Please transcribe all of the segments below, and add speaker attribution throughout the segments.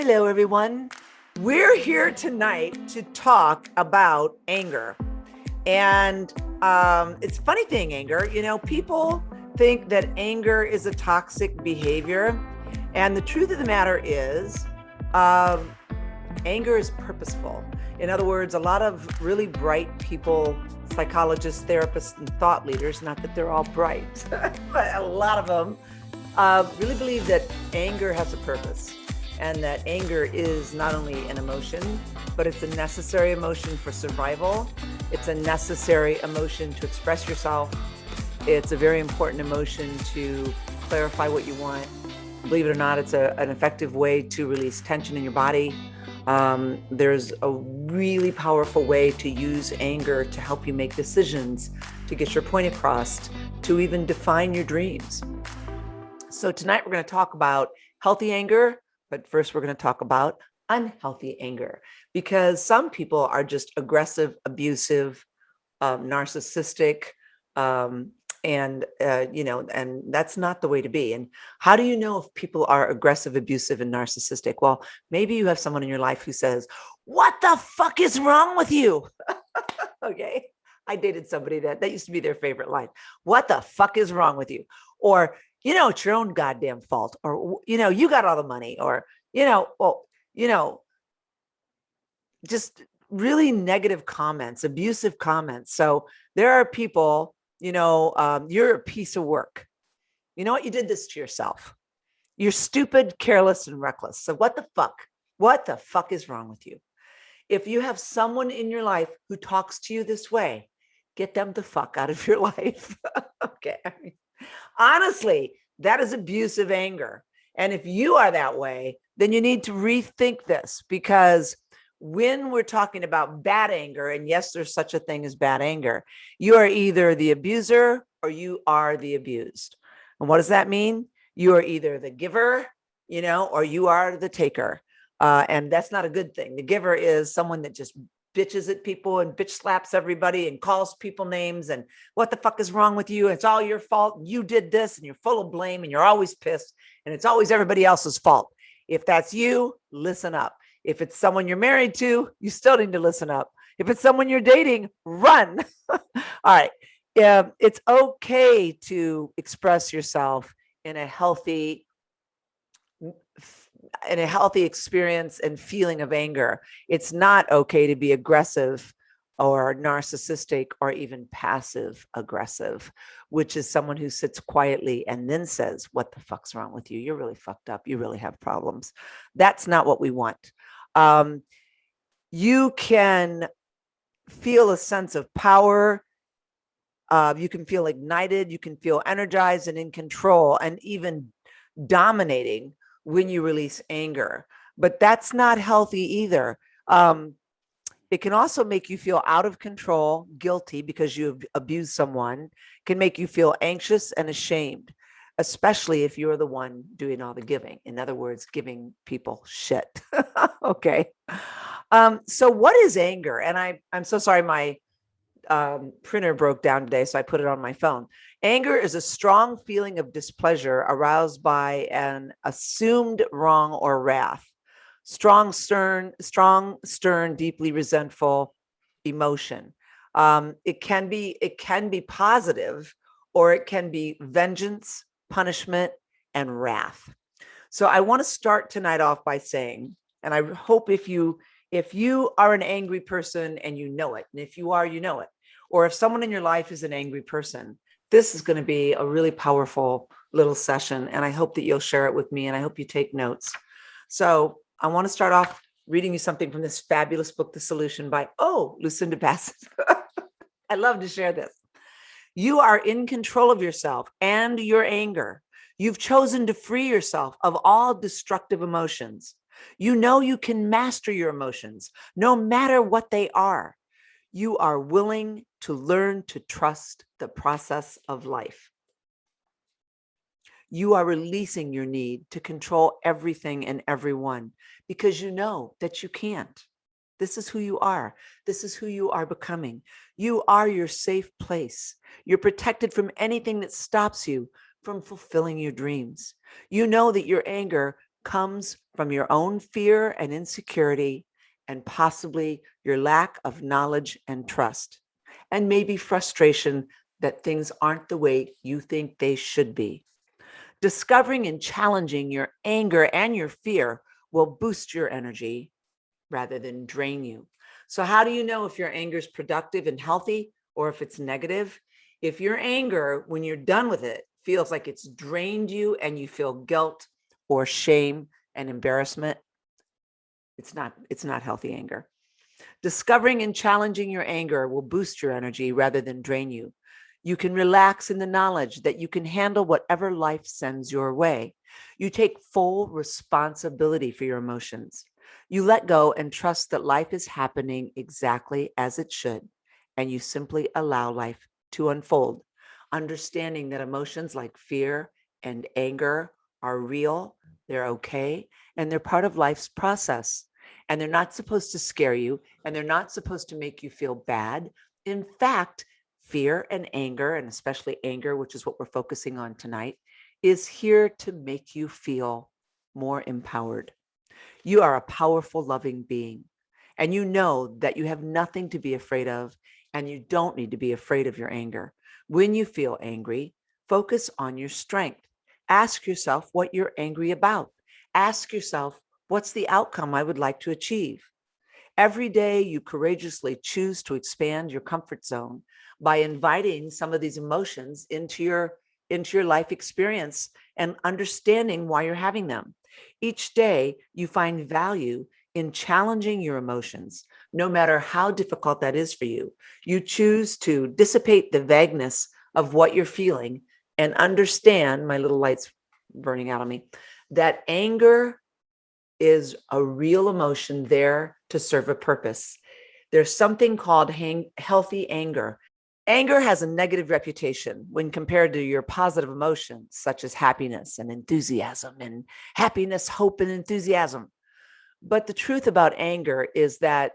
Speaker 1: Hello, everyone. We're here tonight to talk about anger. And it's a funny thing, anger. People think that anger is a toxic behavior. And the truth of the matter is, anger is purposeful. In other words, a lot of really bright people, psychologists, therapists, and thought leaders, not that they're all bright, but a lot of them really believe that anger has a purpose. And that anger is not only an emotion, but it's a necessary emotion for survival. It's a necessary emotion to express yourself. It's a very important emotion to clarify what you want. Believe it or not, it's an effective way to release tension in your body. There's a really powerful way to use anger to help you make decisions, to get your point across, to even define your dreams. So tonight we're going to talk about healthy anger. But first, we're going to talk about unhealthy anger, because some people are just aggressive, abusive, narcissistic, and that's not the way to be. And how do you know if people are aggressive, abusive, and narcissistic? Well, maybe you have someone in your life who says, "What the fuck is wrong with you?" Okay. I dated somebody that used to be their favorite line. "What the fuck is wrong with you?" Or, it's your own goddamn fault. Or, you got all the money. Or, just really negative comments, abusive comments. So there are people, you're a piece of work. You know what? You did this to yourself. You're stupid, careless, and reckless. So what the fuck is wrong with you? If you have someone in your life who talks to you this way, get them the fuck out of your life. Okay. Honestly, that is abusive anger. And if you are that way, then you need to rethink this, because when we're talking about bad anger, and yes, there's such a thing as bad anger, you are either the abuser or you are the abused. And what does that mean? You are either the giver, or you are the taker. And that's not a good thing. The giver is someone that just bitches at people and bitch slaps everybody and calls people names and what the fuck is wrong with you? It's all your fault. You did this, and you're full of blame, and you're always pissed, and it's always everybody else's fault. If that's you, listen up. If it's someone you're married to, you still need to listen up. If it's someone you're dating, run. All right. It's okay to express yourself in a healthy experience and feeling of anger. It's not okay to be aggressive or narcissistic or even passive aggressive, which is someone who sits quietly and then says, "What the fuck's wrong with you? You're really fucked up. You really have problems." That's not what we want. You can feel a sense of power. You can feel ignited. You can feel energized and in control and even dominating when you release anger. But that's not healthy either. It can also make you feel out of control, guilty because you abused someone. It can make you feel anxious and ashamed, especially if you're the one doing all the giving. In other words, giving people shit. Okay. So what is anger? And I'm so sorry, my printer broke down today, so I put it on my phone. Anger is a strong feeling of displeasure aroused by an assumed wrong or wrath. Strong, stern, deeply resentful emotion. It can be positive, or it can be vengeance, punishment, and wrath. So I want to start tonight off by saying, and I hope if you are an angry person and you know it, and if you are, you know it, or if someone in your life is an angry person, this is going to be a really powerful little session. And I hope that you'll share it with me, and I hope you take notes. So I want to start off reading you something from this fabulous book, The Solution, by, Lucinda. I love to share this. You are in control of yourself and your anger. You've chosen to free yourself of all destructive emotions. You know you can master your emotions, no matter what they are. You are willing to learn to trust the process of life. You are releasing your need to control everything and everyone, because you know that you can't. This is who you are. This is who you are becoming. You are your safe place. You're protected from anything that stops you from fulfilling your dreams. You know that your anger comes from your own fear and insecurity, and possibly your lack of knowledge and trust, and maybe frustration that things aren't the way you think they should be. Discovering and challenging your anger and your fear will boost your energy rather than drain you. So, how do you know if your anger is productive and healthy or if it's negative? If your anger, when you're done with it, feels like it's drained you and you feel guilt or shame and embarrassment, it's not healthy anger. Discovering and challenging your anger will boost your energy rather than drain you. You can relax in the knowledge that you can handle whatever life sends your way. You take full responsibility for your emotions. You let go and trust that life is happening exactly as it should, and you simply allow life to unfold, understanding that emotions like fear and anger are real, they're okay, and they're part of life's process. And they're not supposed to scare you, and they're not supposed to make you feel bad. In fact, fear and anger, and especially anger, which is what we're focusing on tonight, is here to make you feel more empowered. You are a powerful, loving being, and you know that you have nothing to be afraid of, and you don't need to be afraid of your anger. When you feel angry, focus on your strength. Ask yourself what you're angry about. Ask yourself, what's the outcome I would like to achieve? Every day, you courageously choose to expand your comfort zone by inviting some of these emotions into your life experience and understanding why you're having them. Each day, you find value in challenging your emotions, no matter how difficult that is for you. You choose to dissipate the vagueness of what you're feeling and understand, my little light's burning out on me, that anger is a real emotion there to serve a purpose. There's something called healthy anger. Anger has a negative reputation when compared to your positive emotions, such as happiness and enthusiasm, and happiness, hope, and enthusiasm. But the truth about anger is that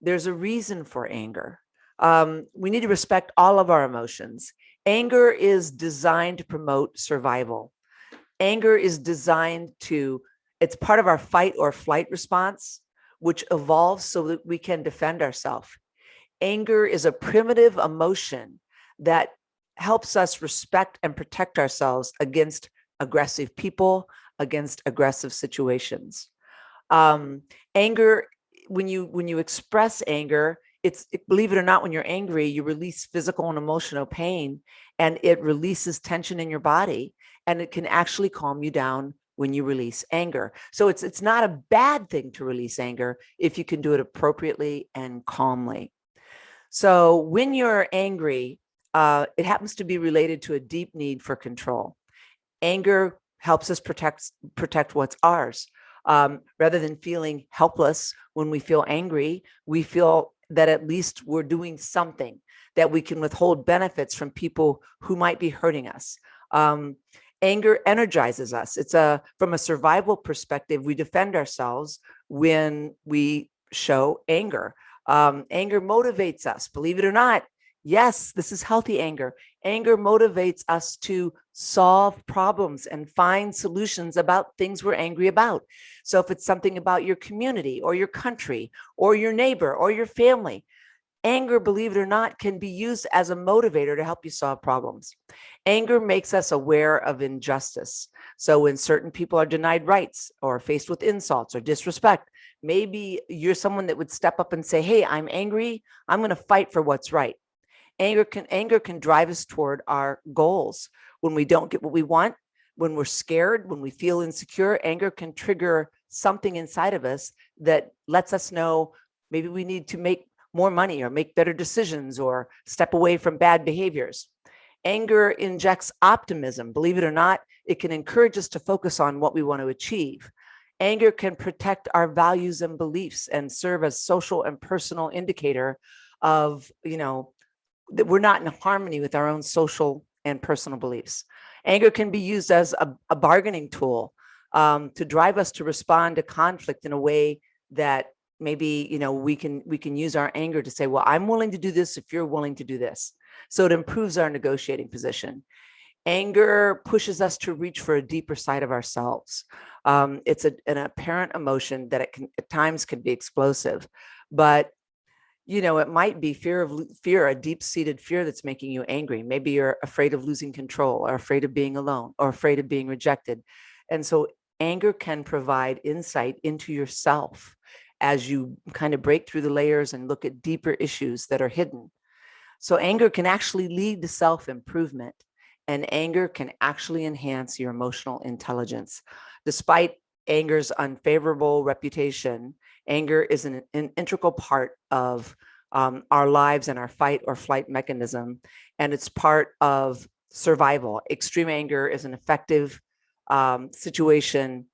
Speaker 1: there's a reason for anger. We need to respect all of our emotions. Anger is designed to promote survival. Anger is designed to, it's part of our fight or flight response, which evolves so that we can defend ourselves. Anger is a primitive emotion that helps us respect and protect ourselves against aggressive people, against aggressive situations. Um, Anger, when you express anger, believe it or not, when you're angry, you release physical and emotional pain, and it releases tension in your body, and it can actually calm you down when you release anger. So it's not a bad thing to release anger if you can do it appropriately and calmly. So when you're angry, it happens to be related to a deep need for control. Anger helps us protect what's ours. Rather than feeling helpless when we feel angry, we feel that at least we're doing something, that we can withhold benefits from people who might be hurting us. Anger energizes us. From a survival perspective, we defend ourselves when we show anger. Anger motivates us, believe it or not. Yes, this is healthy anger. Anger motivates us to solve problems and find solutions about things we're angry about. So if it's something about your community or your country or your neighbor or your family, anger, believe it or not, can be used as a motivator to help you solve problems. Anger makes us aware of injustice. So when certain people are denied rights or faced with insults or disrespect, maybe you're someone that would step up and say, hey, I'm angry. I'm going to fight for what's right. Anger can drive us toward our goals. When we don't get what we want, when we're scared, when we feel insecure, anger can trigger something inside of us that lets us know maybe we need to make more money or make better decisions or step away from bad behaviors. Anger injects optimism. Believe it or not, it can encourage us to focus on what we want to achieve. Anger can protect our values and beliefs and serve as social and personal indicator of, that we're not in harmony with our own social and personal beliefs. Anger can be used as a bargaining tool to drive us to respond to conflict in a way that maybe we can use our anger to say, well, I'm willing to do this if you're willing to do this. So it improves our negotiating position. Anger pushes us to reach for a deeper side of ourselves. It's an apparent emotion that it can at times can be explosive, but it might be fear, a deep-seated fear that's making you angry. Maybe you're afraid of losing control, or afraid of being alone, or afraid of being rejected. And so anger can provide insight into yourself as you kind of break through the layers and look at deeper issues that are hidden. So anger can actually lead to self-improvement, and anger can actually enhance your emotional intelligence. Despite anger's unfavorable reputation, anger is an integral part of our lives and our fight or flight mechanism, and it's part of survival. Extreme anger is an effective situation,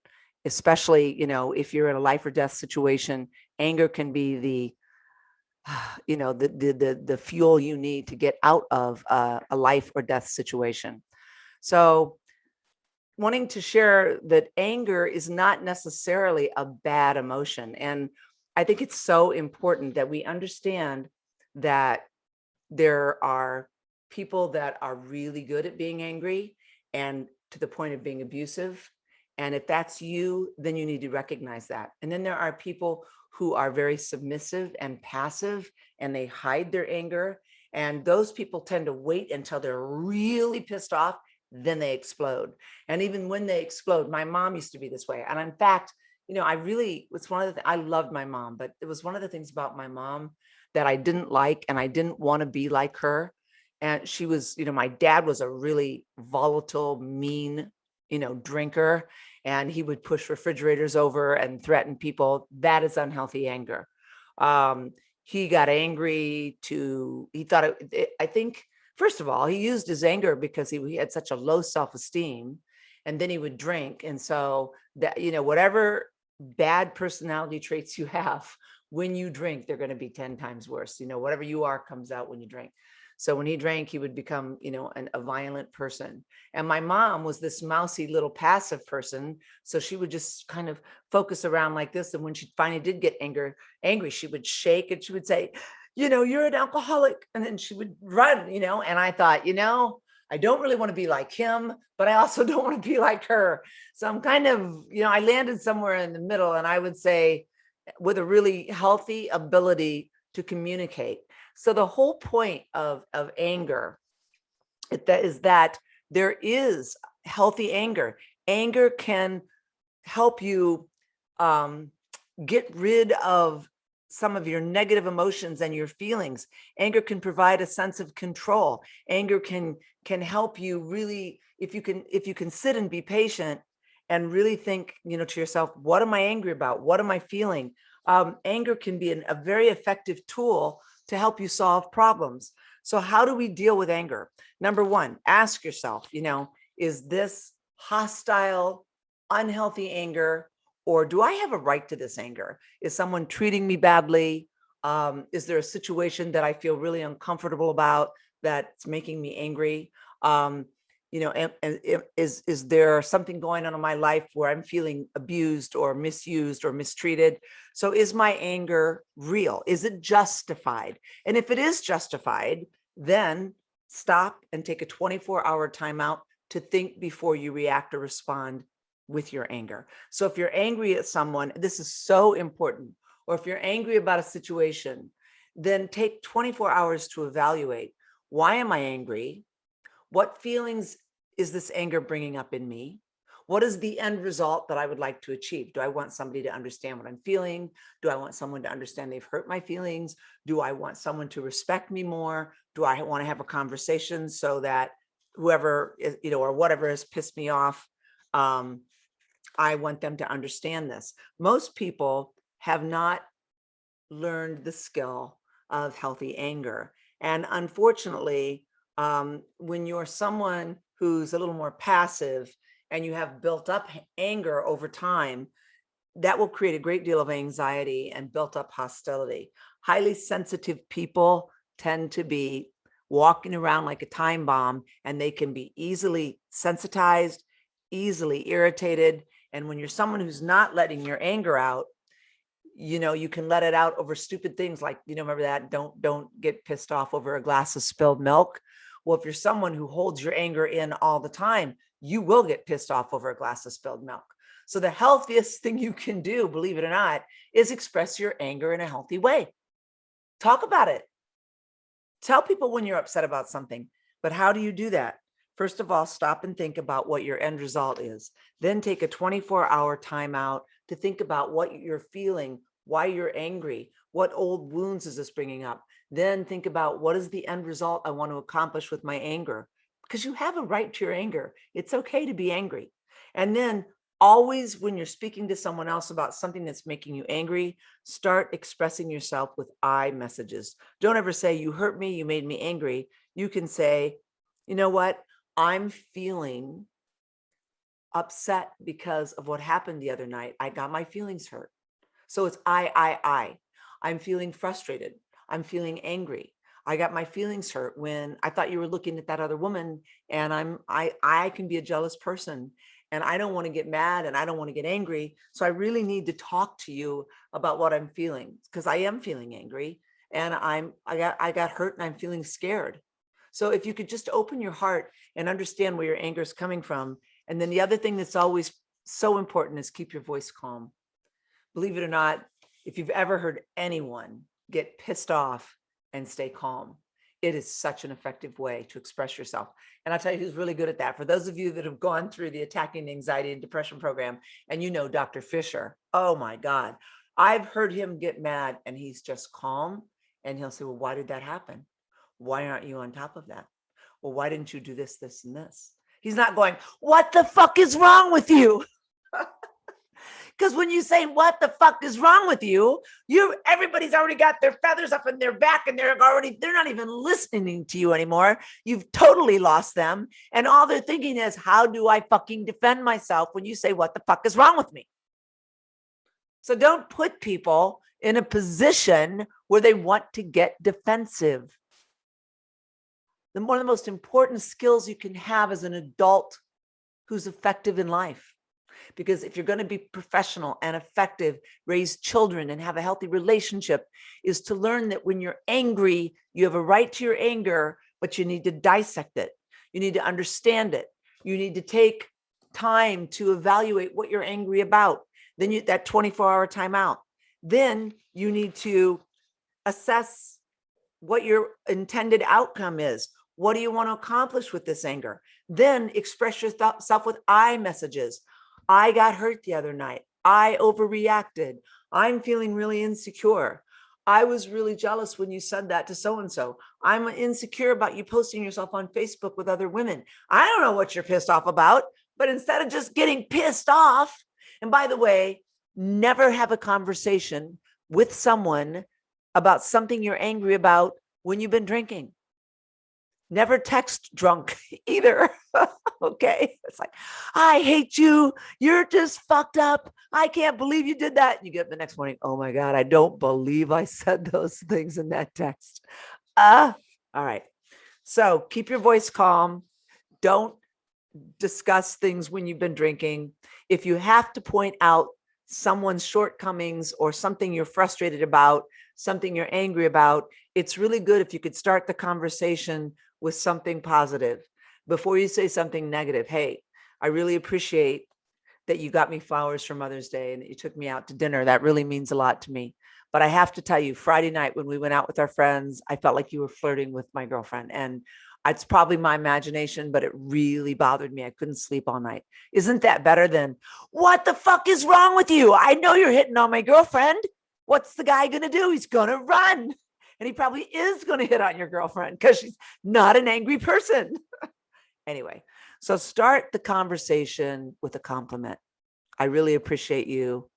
Speaker 1: especially if you're in a life or death situation. Anger can be the the fuel you need to get out of a life or death situation. So wanting to share that anger is not necessarily a bad emotion. And I think it's so important that we understand that there are people that are really good at being angry and to the point of being abusive. And if that's you, then you need to recognize that. And then there are people who are very submissive and passive, and they hide their anger. And those people tend to wait until they're really pissed off, then they explode. And even when they explode, my mom used to be this way. And in fact, it's one of the, I loved my mom, but it was one of the things about my mom that I didn't like, and I didn't want to be like her. And she was, my dad was a really volatile, mean, drinker, and he would push refrigerators over and threaten people. That is unhealthy anger. He got angry he thought I think, first of all, he used his anger because he had such a low self-esteem, and then he would drink. And so that, whatever bad personality traits you have, when you drink, they're going to be 10 times worse. Whatever you are comes out when you drink. So when he drank, he would become, a violent person. And my mom was this mousy little passive person. So she would just kind of focus around like this. And when she finally did get angry, she would shake and she would say, you're an alcoholic. And then she would run, and I thought, I don't really want to be like him, but I also don't want to be like her. So I'm kind of, I landed somewhere in the middle, and I would say with a really healthy ability to communicate. So the whole point of anger is that there is healthy anger. Anger can help you get rid of some of your negative emotions and your feelings. Anger can provide a sense of control. Anger can help you really, if you can sit and be patient and really think, to yourself, what am I angry about? What am I feeling? Anger can be a very effective tool to help you solve problems. So how do we deal with anger? Number one, ask yourself, is this hostile, unhealthy anger, or do I have a right to this anger? Is someone treating me badly? Is there a situation that I feel really uncomfortable about that's making me angry? And is there something going on in my life where I'm feeling abused or misused or mistreated? So is my anger real? Is it justified? And if it is justified, then stop and take a 24-hour timeout to think before you react or respond with your anger. So if you're angry at someone, this is so important, or if you're angry about a situation, then take 24 hours to evaluate, why am I angry? What feelings is this anger bringing up in me? What is the end result that I would like to achieve? Do I want somebody to understand what I'm feeling? Do I want someone to understand they've hurt my feelings? Do I want someone to respect me more? Do I want to have a conversation so that whoever is, or whatever has pissed me off, I want them to understand this. Most people have not learned the skill of healthy anger. And unfortunately, when you're someone who's a little more passive and you have built up anger over time, that will create a great deal of anxiety and built up hostility. Highly sensitive people tend to be walking around like a time bomb, and they can be easily sensitized, easily irritated. And when you're someone who's not letting your anger out, you can let it out over stupid things like, remember that, don't get pissed off over a glass of spilled milk. Well, if you're someone who holds your anger in all the time, you will get pissed off over a glass of spilled milk. So the healthiest thing you can do, believe it or not, is express your anger in a healthy way. Talk about it. Tell people when you're upset about something. But how do you do that? First of all, stop and think about what your end result is. Then take a 24-hour timeout to think about what you're feeling, why you're angry, what old wounds is this bringing up. Then think about what is the end result I want to accomplish with my anger, because you have a right to your anger. It's okay to be angry. And then always, when you're speaking to someone else about something that's making you angry, start expressing yourself with I messages. Don't ever say, you hurt me, you made me angry. You can say, you know what? I'm feeling upset because of what happened the other night. I got my feelings hurt. So it's I. I'm feeling frustrated. I'm feeling angry. I got my feelings hurt when I thought you were looking at that other woman, and I can be a jealous person, and I don't want to get mad and I don't want to get angry. So I really need to talk to you about what I'm feeling, because I am feeling angry, and I got hurt and I'm feeling scared. So if you could just open your heart and understand where your anger is coming from. And then the other thing that's always so important is keep your voice calm. Believe it or not, if you've ever heard anyone get pissed off and stay calm, it is such an effective way to express yourself. And I'll tell you who's really good at that. For those of you that have gone through the Attacking Anxiety and Depression program, and you know Dr. Fisher, oh my God, I've heard him get mad and he's just calm. And he'll say, well, why did that happen? Why aren't you on top of that? Well, why didn't you do this, this, and this? He's not going, what the fuck is wrong with you? Because when you say, what the fuck is wrong with you? Everybody's already got their feathers up in their back, and they're not even listening to you anymore. You've totally lost them. And all they're thinking is, how do I fucking defend myself when you say, what the fuck is wrong with me? So don't put people in a position where they want to get defensive. One of the most important skills you can have as an adult who's effective in life. Because if you're going to be professional and effective, raise children and have a healthy relationship, is to learn that when you're angry, you have a right to your anger, but you need to dissect it. You need to understand it. You need to take time to evaluate what you're angry about. Then that 24-hour timeout. Then you need to assess what your intended outcome is. What do you want to accomplish with this anger? Then express yourself with I messages. I got hurt the other night. I overreacted. I'm feeling really insecure. I was really jealous when you said that to so-and-so. I'm insecure about you posting yourself on Facebook with other women. I don't know what you're pissed off about, but instead of just getting pissed off, and by the way, never have a conversation with someone about something you're angry about when you've been drinking. Never text drunk either. Okay. It's like, I hate you. You're just fucked up. I can't believe you did that. And you get up the next morning. Oh my God. I don't believe I said those things in that text. All right. So keep your voice calm. Don't discuss things when you've been drinking. If you have to point out someone's shortcomings or something you're frustrated about, something you're angry about, it's really good if you could start the conversation with something positive before you say something negative. Hey, I really appreciate that you got me flowers for Mother's Day and that you took me out to dinner. That really means a lot to me. But I have to tell you, Friday night when we went out with our friends, I felt like you were flirting with my girlfriend. And it's probably my imagination, but it really bothered me. I couldn't sleep all night. Isn't that better than, what the fuck is wrong with you? I know you're hitting on my girlfriend. What's the guy going to do? He's going to run. And he probably is going to hit on your girlfriend because she's not an angry person. Anyway, so start the conversation with a compliment. I really appreciate you.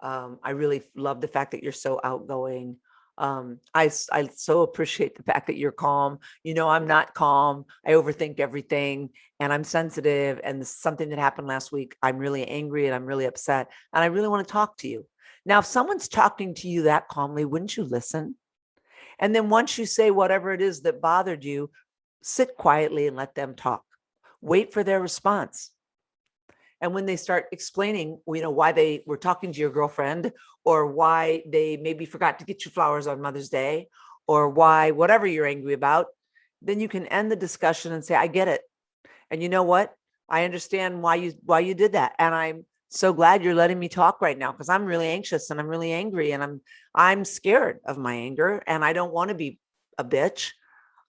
Speaker 1: I really love the fact that you're so outgoing. I so appreciate the fact that you're calm. You know, I'm not calm. I overthink everything and I'm sensitive. And this is something that happened last week. I'm really angry and I'm really upset. And I really want to talk to you. Now, if someone's talking to you that calmly, wouldn't you listen? And then once you say whatever it is that bothered you, sit quietly and let them talk. Wait for their response. And when they start explaining, you know, why they were talking to your girlfriend or why they maybe forgot to get you flowers on Mother's Day or why whatever you're angry about, then you can end the discussion and say, I get it. And you know what? I understand why you did that. And I'm so glad you're letting me talk right now, because I'm really anxious and I'm really angry and I'm scared of my anger and I don't want to be a bitch.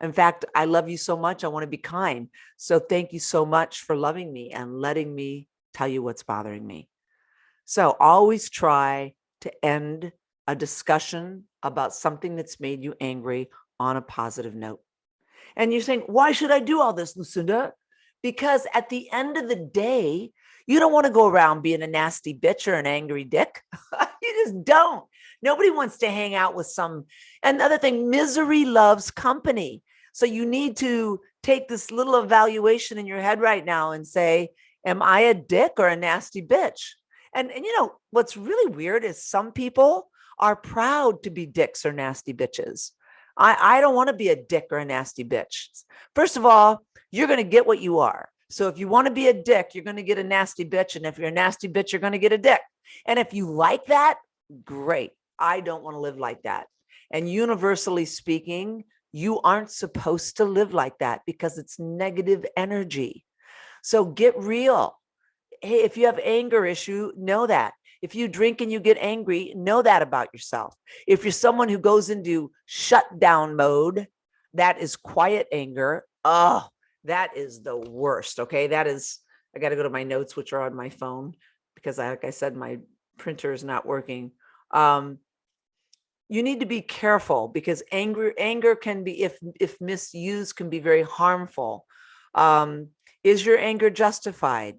Speaker 1: In fact, I love you so much. I want to be kind. So thank you so much for loving me and letting me tell you what's bothering me. So always try to end a discussion about something that's made you angry on a positive note. And you're saying, why should I do all this, Lucinda? Because at the end of the day, you don't want to go around being a nasty bitch or an angry dick. You just don't. Nobody wants to hang out with some. Another thing, misery loves company. So you need to take this little evaluation in your head right now and say, am I a dick or a nasty bitch? And you know, what's really weird is some people are proud to be dicks or nasty bitches. I don't want to be a dick or a nasty bitch. First of all, you're going to get what you are. So if you want to be a dick, you're going to get a nasty bitch. And if you're a nasty bitch, you're going to get a dick. And if you like that, great. I don't want to live like that. And universally speaking, you aren't supposed to live like that because it's negative energy. So get real. Hey, if you have anger issue, know that. If you drink and you get angry, know that about yourself. If you're someone who goes into shutdown mode, that is quiet anger. Oh, that is the worst. Okay. That is, I got to go to my notes, which are on my phone because like I said, my printer is not working. You need to be careful because anger can be, if misused, can be very harmful. Is your anger justified?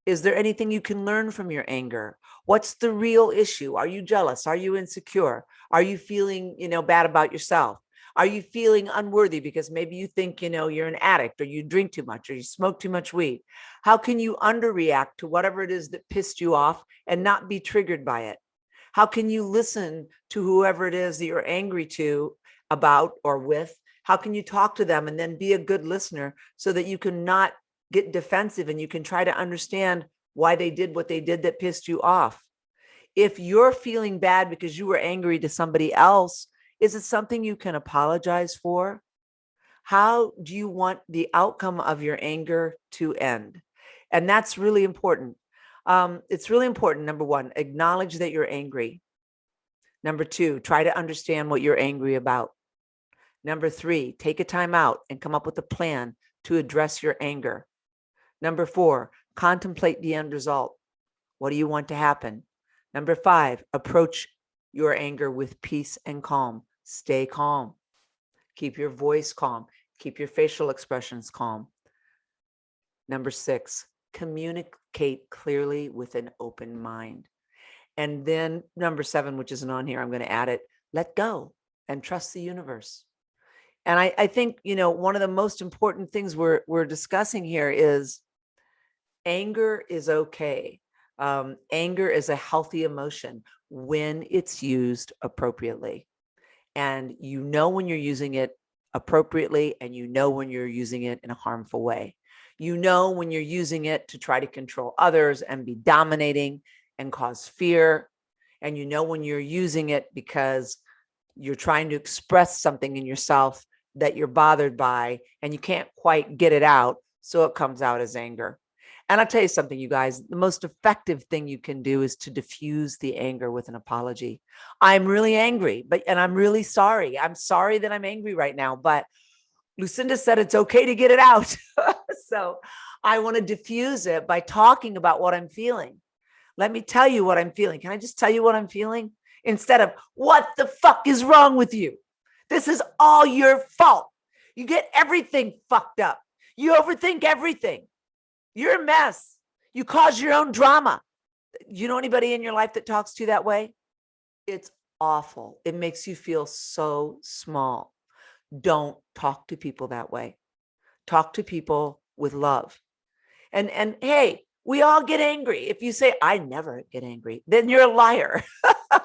Speaker 1: Is there anything you can learn from your anger? What's the real issue? Are you jealous? Are you insecure? Are you feeling, bad about yourself? Are you feeling unworthy because maybe you think, you're an addict or you drink too much or you smoke too much weed? How can you underreact to whatever it is that pissed you off and not be triggered by it? How can you listen to whoever it is that you're angry to about or with? How can you talk to them and then be a good listener so that you can not get defensive and you can try to understand why they did what they did that pissed you off? If you're feeling bad because you were angry to somebody else, is it something you can apologize for? How do you want the outcome of your anger to end? And that's really important. It's really important. Number one, acknowledge that you're angry. Number two, try to understand what you're angry about. Number three, take a time out and come up with a plan to address your anger. Number four, contemplate the end result. What do you want to happen? Number five, approach your anger with peace and calm. Stay calm. Keep your voice calm. Keep your facial expressions calm. Number six, communicate clearly with an open mind. And then number seven, which isn't on here, I'm going to add it, let go and trust the universe. And I think, one of the most important things we're discussing here is anger is okay. Anger is a healthy emotion when it's used appropriately. And when you're using it appropriately, and when you're using it in a harmful way. When you're using it to try to control others and be dominating and cause fear. And when you're using it because you're trying to express something in yourself that you're bothered by and you can't quite get it out. So it comes out as anger. And I'll tell you something, you guys, the most effective thing you can do is to diffuse the anger with an apology. I'm really angry, and I'm really sorry. I'm sorry that I'm angry right now, but Lucinda said it's okay to get it out. So I want to diffuse it by talking about what I'm feeling. Let me tell you what I'm feeling. Can I just tell you what I'm feeling? Instead of, what the fuck is wrong with you? This is all your fault. You get everything fucked up. You overthink everything. You're a mess. You cause your own drama. You know anybody in your life that talks to you that way? It's awful. It makes you feel so small. Don't talk to people that way. Talk to people with love. And hey, we all get angry. If you say, I never get angry, then you're a liar.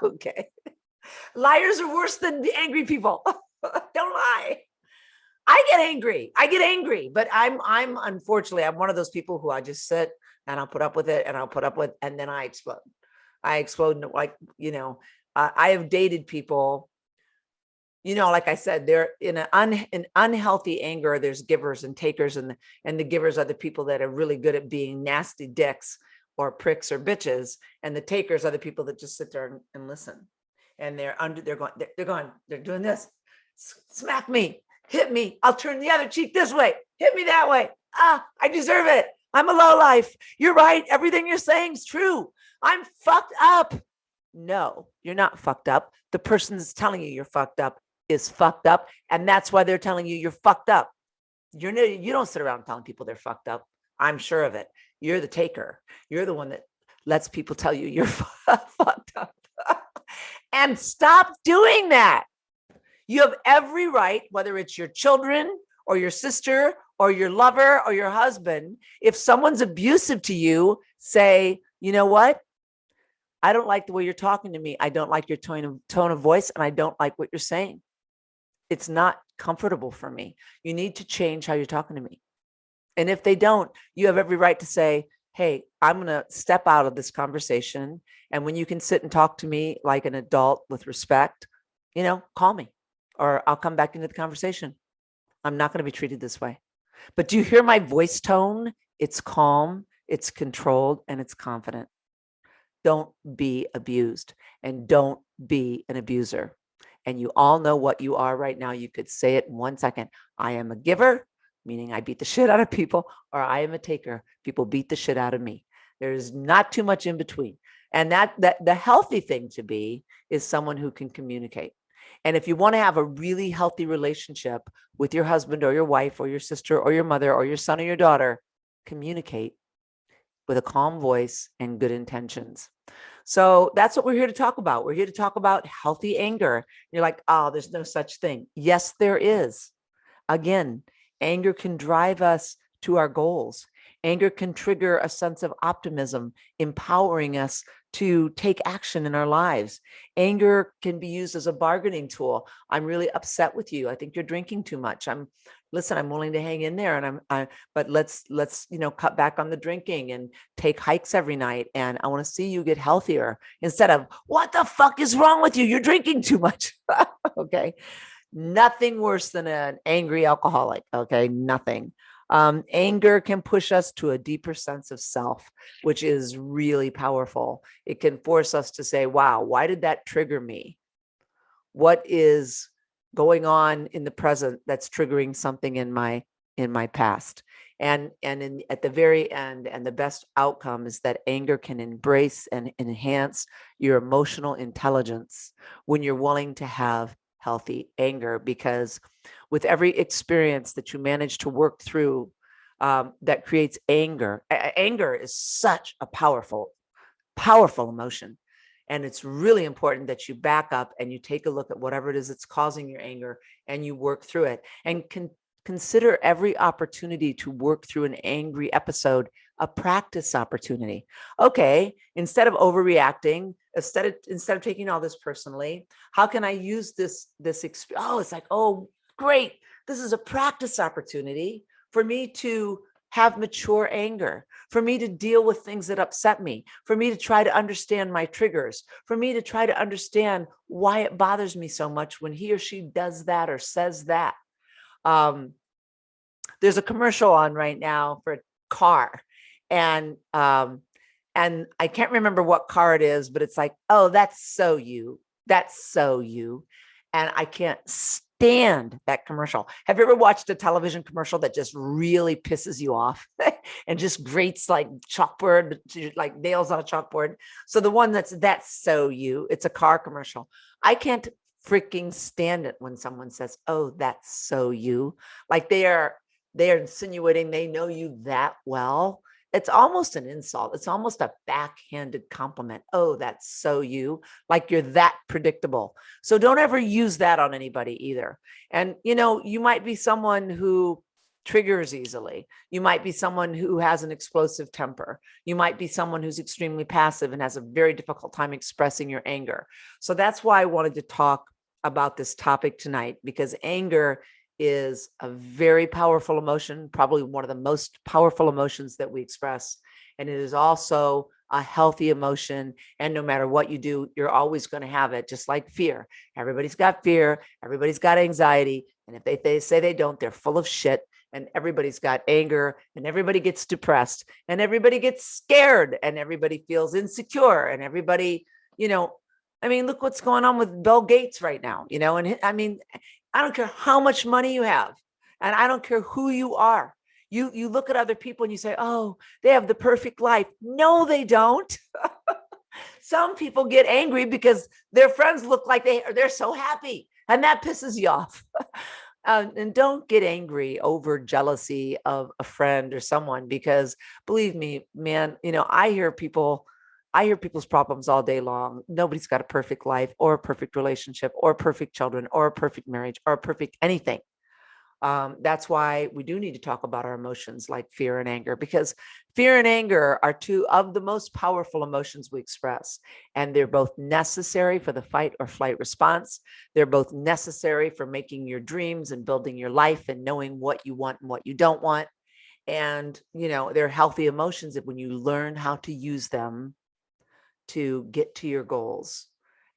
Speaker 1: Okay. Liars are worse than the angry people. Don't lie. I get angry, but I'm unfortunately, I'm one of those people who I just sit and I'll put up with it and then I explode. I explode like, I have dated people like I said, they're in an unhealthy anger. There's givers and takers, and the givers are the people that are really good at being nasty dicks or pricks or bitches, and the takers are the people that just sit there and listen. And they're doing this. Smack me, hit me. I'll turn the other cheek this way. Hit me that way. I deserve it. I'm a lowlife. You're right. Everything you're saying is true. I'm fucked up. No, you're not fucked up. The person that's telling you you're fucked up is fucked up. And that's why they're telling you you're fucked up. You don't sit around telling people they're fucked up. I'm sure of it. You're the taker. You're the one that lets people tell you you're fucked up. And stop doing that. You have every right, whether it's your children or your sister or your lover or your husband. If someone's abusive to you, say, you know what? I don't like the way you're talking to me. I don't like your tone of voice, and I don't like what you're saying. It's not comfortable for me. You need to change how you're talking to me. And if they don't, you have every right to say, hey, I'm going to step out of this conversation. And when you can sit and talk to me like an adult with respect, call me, or I'll come back into the conversation. I'm not going to be treated this way. But do you hear my voice tone? It's calm, it's controlled, and it's confident. Don't be abused, and don't be an abuser. And you all know what you are right now. You could say it in 1 second. I am a giver, meaning I beat the shit out of people, or I am a taker. People beat the shit out of me. There's not too much in between. And that the healthy thing to be is someone who can communicate. And if you want to have a really healthy relationship with your husband or your wife or your sister or your mother or your son or your daughter, communicate with a calm voice and good intentions. So that's what we're here to talk about. We're here to talk about healthy anger. You're like, oh, there's no such thing. Yes, there is. Again, anger can drive us to our goals. Anger can trigger a sense of optimism, empowering us to take action in our lives. Anger can be used as a bargaining tool. I'm really upset with you. I think you're drinking too much. I'm willing to hang in there, but let's cut back on the drinking and take hikes every night. And I want to see you get healthier, instead of, what the fuck is wrong with you? You're drinking too much. Okay. Nothing worse than an angry alcoholic. Okay. Nothing. Anger can push us to a deeper sense of self, which is really powerful. It can force us to say, wow, why did that trigger me? What is going on in the present that's triggering something in my past? And at the very end, and the best outcome is that anger can embrace and enhance your emotional intelligence when you're willing to have healthy anger, because with every experience that you manage to work through, that creates anger. Anger is such a powerful emotion. And it's really important that you back up and you take a look at whatever it is that's causing your anger, and you work through it, and consider every opportunity to work through an angry episode a practice opportunity. Okay, instead of overreacting, instead of taking all this personally, how can I use this experience? Oh, it's like, oh, great. This is a practice opportunity for me to have mature anger, for me to deal with things that upset me, for me to try to understand my triggers, for me to try to understand why it bothers me so much when he or she does that or says that. There's a commercial on right now for a car, and I can't remember what car it is, but it's like, oh, that's so you. And I can't stand that commercial. Have you ever watched a television commercial that just really pisses you off and just grates like chalkboard, like nails on a chalkboard? So the one that's so you, it's a car commercial. I can't freaking stand it when someone says, oh, that's so you. Like they're insinuating they know you that well. It's almost an insult. It's almost a backhanded compliment. Oh, that's so you, like you're that predictable. So don't ever use that on anybody either. And, you might be someone who triggers easily. You might be someone who has an explosive temper. You might be someone who's extremely passive and has a very difficult time expressing your anger. So that's why I wanted to talk about this topic tonight, because anger is a very powerful emotion, probably one of the most powerful emotions that we express. And it is also a healthy emotion. And no matter what you do, you're always going to have it, just like fear. Everybody's got fear. Everybody's got anxiety. And if they say they don't, they're full of shit. And everybody's got anger, and everybody gets depressed, and everybody gets scared, and everybody feels insecure, and everybody, I mean, look what's going on with Bill Gates right now, and I mean, I don't care how much money you have, and I don't care who you are. You look at other people and you say, oh, they have the perfect life. No, they don't. Some people get angry because their friends look like they're so happy, and that pisses you off. And don't get angry over jealousy of a friend or someone, because believe me, man, I hear people's problems all day long. Nobody's got a perfect life or a perfect relationship or perfect children or a perfect marriage or a perfect anything. That's why we do need to talk about our emotions like fear and anger, because fear and anger are two of the most powerful emotions we express. And they're both necessary for the fight or flight response. They're both necessary for making your dreams and building your life and knowing what you want and what you don't want. And, they're healthy emotions when you learn how to use them to get to your goals.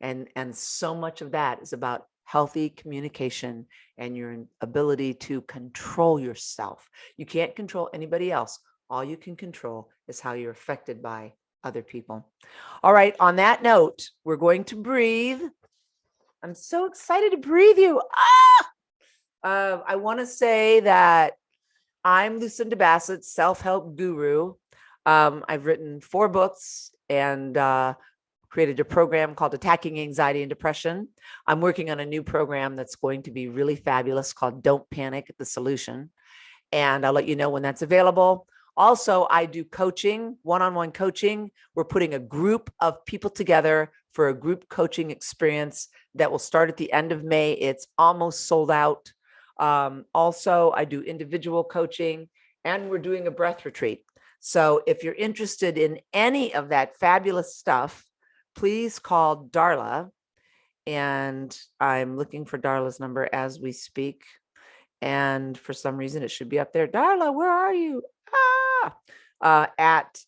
Speaker 1: And so much of that is about healthy communication and your ability to control yourself. You can't control anybody else. All you can control is how you're affected by other people. All right. On that note, we're going to breathe. I'm so excited to breathe you. I want to say that I'm Lucinda Bassett, self-help guru. I've written 4 books and created a program called Attacking Anxiety and Depression. I'm working on a new program that's going to be really fabulous called Don't Panic, the Solution. And I'll let you know when that's available. Also, I do coaching, one-on-one coaching. We're putting a group of people together for a group coaching experience that will start at the end of May. It's almost sold out. Also, I do individual coaching, and we're doing a breath retreat. So if you're interested in any of that fabulous stuff, please call Darla. And I'm looking for Darla's number as we speak. And for some reason, it should be up there. Darla, where are you? At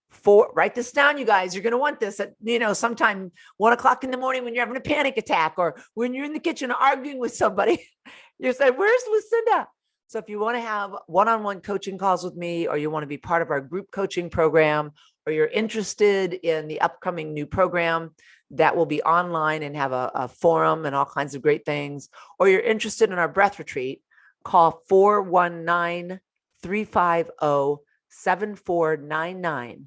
Speaker 1: 4, write this down, you guys. You're going to want this at, sometime 1 o'clock in the morning when you're having a panic attack, or when you're in the kitchen arguing with somebody. You say, where's Lucinda? So if you want to have one-on-one coaching calls with me, or you want to be part of our group coaching program, or you're interested in the upcoming new program that will be online and have a forum and all kinds of great things, or you're interested in our breath retreat, call 419-350-7499.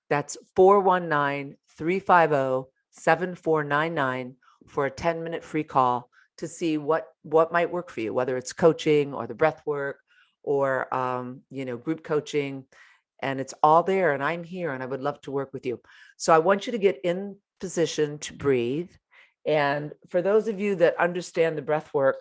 Speaker 1: That's 419-350-7499 for a 10-minute free call to see what might work for you, whether it's coaching or the breath work or, group coaching. And it's all there, and I'm here, and I would love to work with you. So I want you to get in position to breathe. And for those of you that understand the breath work,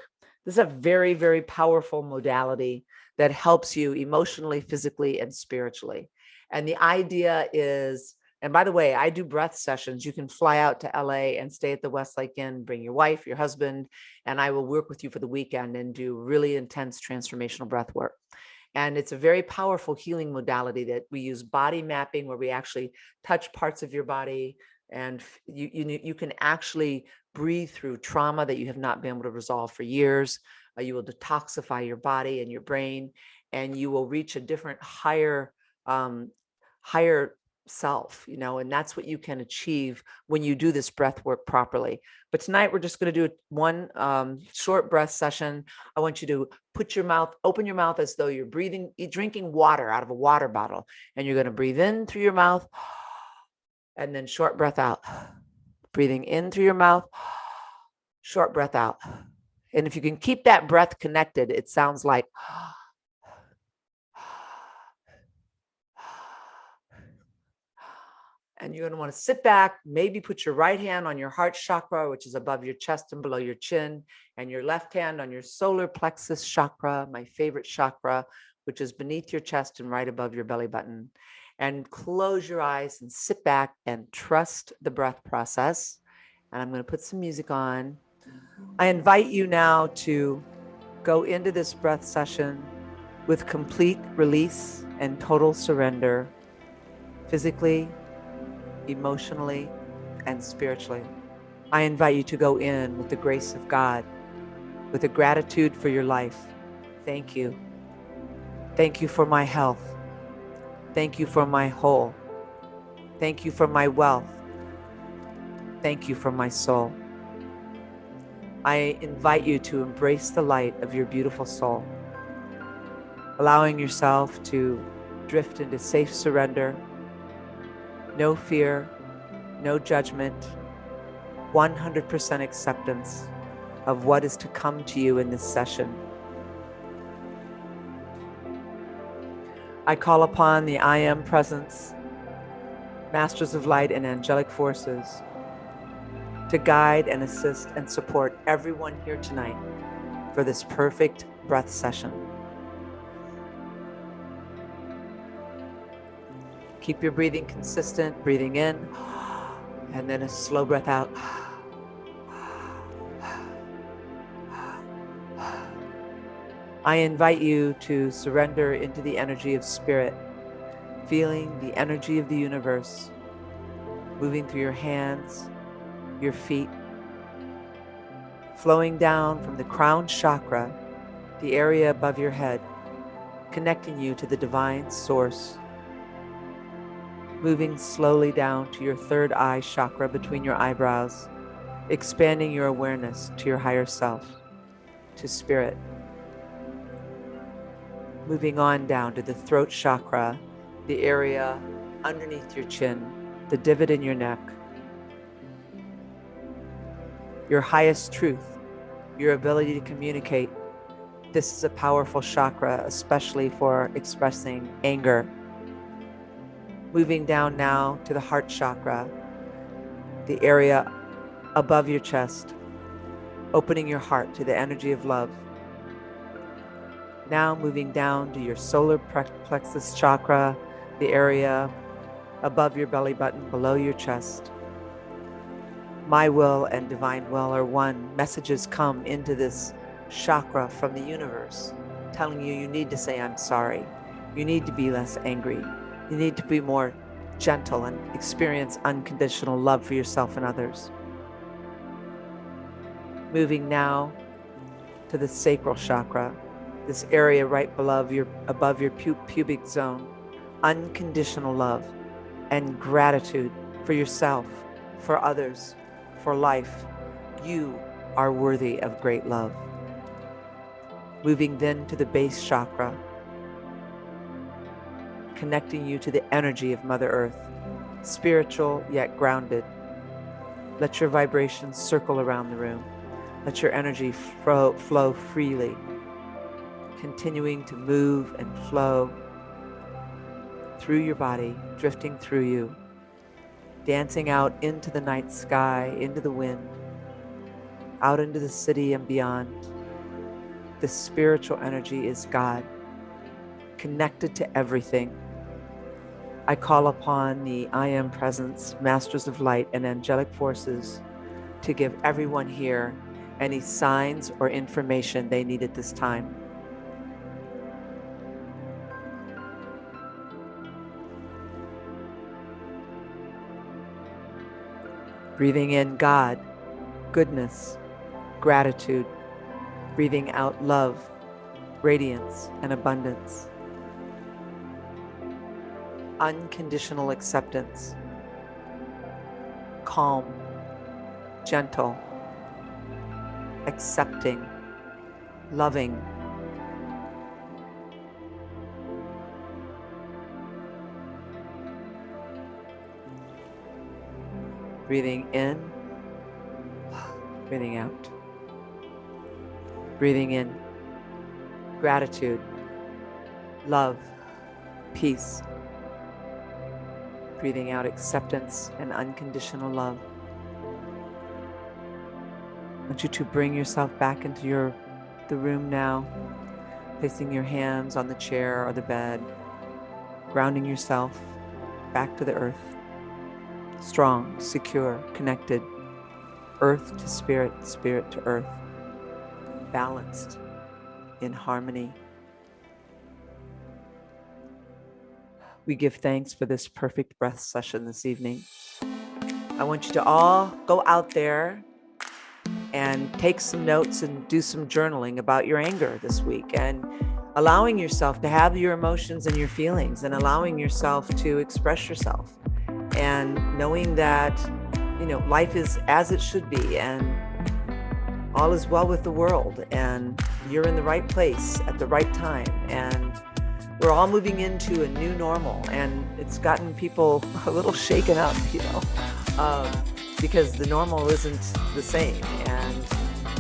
Speaker 1: this is a very, very powerful modality that helps you emotionally, physically, and spiritually. And the idea is, and by the way, I do breath sessions. You can fly out to LA and stay at the Westlake Inn, bring your wife, your husband, and I will work with you for the weekend and do really intense transformational breath work. And it's a very powerful healing modality that we use body mapping, where we actually touch parts of your body, and you can actually breathe through trauma that you have not been able to resolve for years. You will detoxify your body and your brain, and you will reach a different higher self, and that's what you can achieve when you do this breath work properly. But tonight we're just going to do one short breath session. I want you to open your mouth as though you're drinking water out of a water bottle, and you're going to breathe in through your mouth and then short breath out. Breathing in through your mouth, short breath out. And if you can keep that breath connected, it sounds like and you're going to want to sit back, maybe put your right hand on your heart chakra, which is above your chest and below your chin, and your left hand on your solar plexus chakra, my favorite chakra, which is beneath your chest and right above your belly button. And close your eyes and sit back and trust the breath process. And I'm going to put some music on. I invite you now to go into this breath session with complete release and total surrender, physically, emotionally, and spiritually. I invite you to go in with the grace of God, with a gratitude for your life. Thank you. Thank you for my health. Thank you for my whole. Thank you for my wealth. Thank you for my soul. I invite you to embrace the light of your beautiful soul, allowing yourself to drift into safe surrender, no fear, no judgment, 100% acceptance of what is to come to you in this session. I call upon the I Am Presence, Masters of Light, and angelic forces to guide and assist and support everyone here tonight for this perfect breath session. Keep your breathing consistent, breathing in, and then a slow breath out. I invite you to surrender into the energy of spirit, feeling the energy of the universe moving through your hands, your feet, flowing down from the crown chakra, the area above your head, connecting you to the divine source, moving slowly down to your third eye chakra between your eyebrows, expanding your awareness to your higher self, to spirit, moving on down to the throat chakra, the area underneath your chin, the divot in your neck, your highest truth, your ability to communicate. This is a powerful chakra, especially for expressing anger. Moving down now to the heart chakra, the area above your chest, opening your heart to the energy of love. Now moving down to your solar plexus chakra, the area above your belly button, below your chest. My will and divine will are one. Messages come into this chakra from the universe telling you you need to say, I'm sorry. You need to be less angry. You need to be more gentle and experience unconditional love for yourself and others. Moving now to the sacral chakra, this area right above your pubic zone. Unconditional love and gratitude for yourself, for others, for life. You are worthy of great love. Moving then to the base chakra, connecting you to the energy of Mother Earth, spiritual yet grounded. Let your vibrations circle around the room. Let your energy flow freely, continuing to move and flow through your body, drifting through you, dancing out into the night sky, into the wind, out into the city and beyond. The spiritual energy is God, connected to everything. I call upon the I Am Presence, Masters of Light, and angelic forces to give everyone here any signs or information they need at this time. Breathing in God, goodness, gratitude. Breathing out love, radiance, and abundance. Unconditional acceptance. Calm, gentle, accepting, loving. Breathing in, breathing out. Breathing in, gratitude, love, peace. Breathing out, acceptance and unconditional love. I want you to bring yourself back into the room now, placing your hands on the chair or the bed, grounding yourself back to the earth. Strong, secure, connected. Earth to spirit, spirit to earth. Balanced, in harmony. We give thanks for this perfect breath session this evening. I want you to all go out there and take some notes and do some journaling about your anger this week, and allowing yourself to have your emotions and your feelings, and allowing yourself to express yourself, and knowing that, life is as it should be, and all is well with the world, and you're in the right place at the right time, and we're all moving into a new normal, and it's gotten people a little shaken up, because the normal isn't the same, and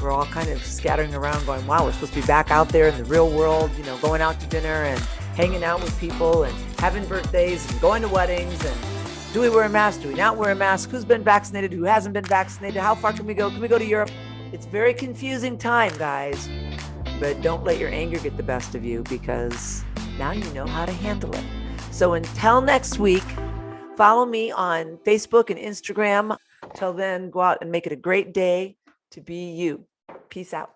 Speaker 1: we're all kind of scattering around going, wow, we're supposed to be back out there in the real world, going out to dinner and hanging out with people and having birthdays and going to weddings, and do we wear a mask? Do we not wear a mask? Who's been vaccinated? Who hasn't been vaccinated? How far can we go? Can we go to Europe? It's a very confusing time, guys, but don't let your anger get the best of you, because now you know how to handle it. So until next week, follow me on Facebook and Instagram. Till then, go out and make it a great day to be you. Peace out.